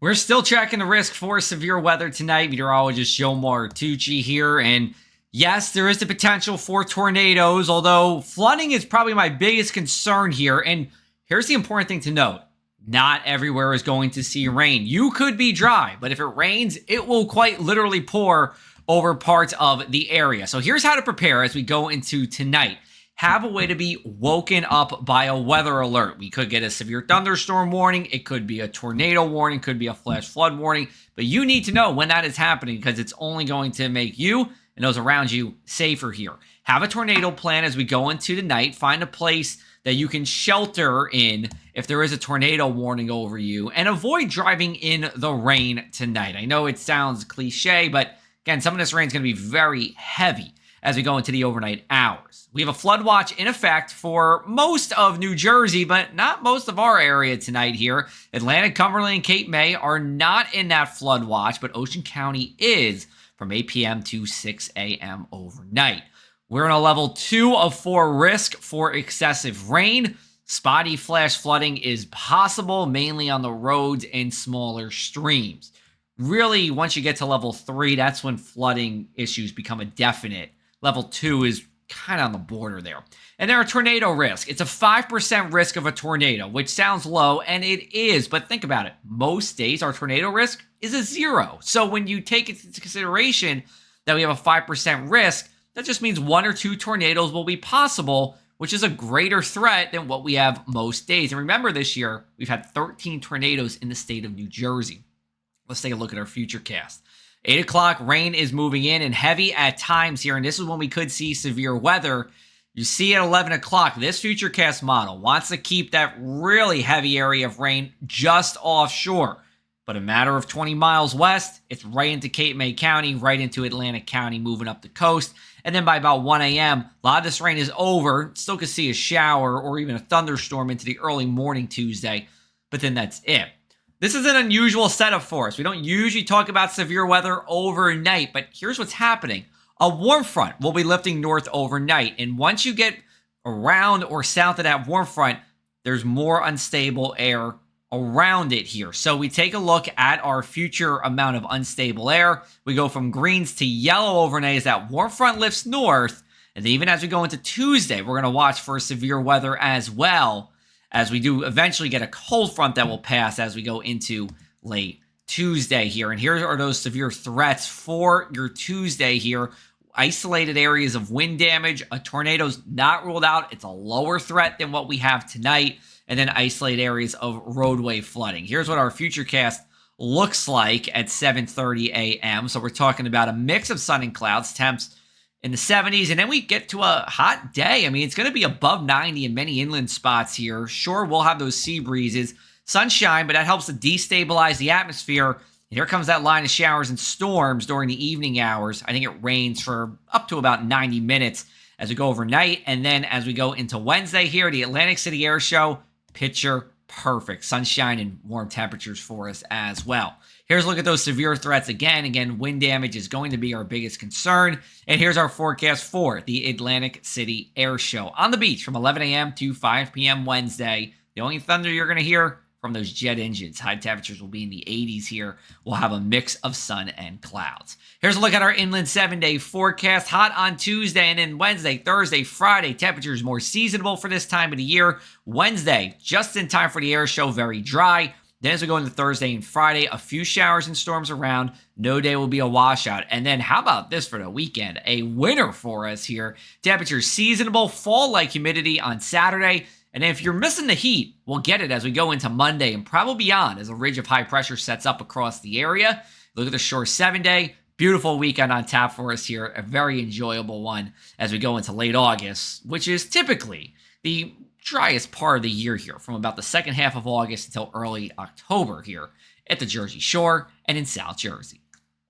We're still tracking the risk for severe weather tonight. Meteorologist Joe Martucci here. And yes, there is the potential for tornadoes, although flooding is probably my biggest concern here. And here's the important thing to note. Not everywhere is going to see rain. You could be dry, but if it rains, it will quite literally pour over parts of the area. So here's how to prepare as we go into tonight. Have a way to be woken up by a weather alert. We could get a severe thunderstorm warning. It could be a tornado warning, could be a flash flood warning. But you need to know when that is happening because it's only going to make you and those around you safer here. Have a tornado plan as we go into the night. Find a place that you can shelter in if there is a tornado warning over you. And avoid driving in the rain tonight. I know it sounds cliche, but again, some of this rain is going to be very heavy as we go into the overnight hours. We have a flood watch in effect for most of New Jersey, but not most of our area tonight here. Atlantic, Cumberland, and Cape May are not in that flood watch, but Ocean County is from 8 p.m. to 6 a.m. overnight. We're in a level 2 of 4 risk for excessive rain. Spotty flash flooding is possible, mainly on the roads and smaller streams. Really, once you get to level 3, that's when flooding issues become a definite. Level 2 is kind of on the border there. And there are tornado risk. It's a 5% risk of a tornado, which sounds low, and it is. But think about it. Most days, our tornado risk is a 0. So when you take into consideration that we have a 5% risk, that just means 1 or 2 tornadoes will be possible, which is a greater threat than what we have most days. And remember, this year, we've had 13 tornadoes in the state of New Jersey. Let's take a look at our future cast. 8 o'clock, rain is moving in and heavy at times here, and this is when we could see severe weather. You see at 11 o'clock, this futurecast model wants to keep that really heavy area of rain just offshore. But a matter of 20 miles west, it's right into Cape May County, right into Atlantic County, moving up the coast. And then by about 1 a.m., a lot of this rain is over. Still could see a shower or even a thunderstorm into the early morning Tuesday, but then that's it. This is an unusual setup for us. We don't usually talk about severe weather overnight, but here's what's happening. A warm front will be lifting north overnight, and once you get around or south of that warm front, there's more unstable air around it here. So we take a look at our future amount of unstable air. We go from greens to yellow overnight as that warm front lifts north, and even as we go into Tuesday, we're going to watch for severe weather as well, as we do eventually get a cold front that will pass as we go into late Tuesday here. And here are those severe threats for your Tuesday here. Isolated areas of wind damage. A tornado's not ruled out. It's a lower threat than what we have tonight. And then isolated areas of roadway flooding. Here's what our futurecast looks like at 7:30 a.m. So we're talking about a mix of sun and clouds, temps in the 70s, and then we get to a hot day. I mean, it's going to be above 90 in many inland spots here. Sure, we'll have those sea breezes, sunshine, but that helps to destabilize the atmosphere. And here comes that line of showers and storms during the evening hours. I think it rains for up to about 90 minutes as we go overnight. And then as we go into Wednesday here, the Atlantic City Airshow, picture perfect. Sunshine and warm temperatures for us as well. Here's a look at those severe threats again. Again, wind damage is going to be our biggest concern. And here's our forecast for the Atlantic City Airshow. On the beach from 11 a.m. to 5 p.m. Wednesday. The only thunder you're going to hear from those jet engines. High temperatures will be in the 80s here. We'll have a mix of sun and clouds. Here's a look at our inland 7-day forecast. Hot on Tuesday and then Wednesday, Thursday, Friday. Temperatures more seasonable for this time of the year. Wednesday, just in time for the air show, very dry. Then as we go into Thursday and Friday, a few showers and storms around. No day will be a washout. And then how about this for the weekend? A winner for us here. Temperatures seasonable, fall-like humidity on Saturday. And if you're missing the heat, we'll get it as we go into Monday and probably beyond as a ridge of high pressure sets up across the area. Look at the shore 7-day. Beautiful weekend on tap for us here. A very enjoyable one as we go into late August, which is typically the driest part of the year here, from about the second half of August until early October here at the Jersey Shore and in South Jersey.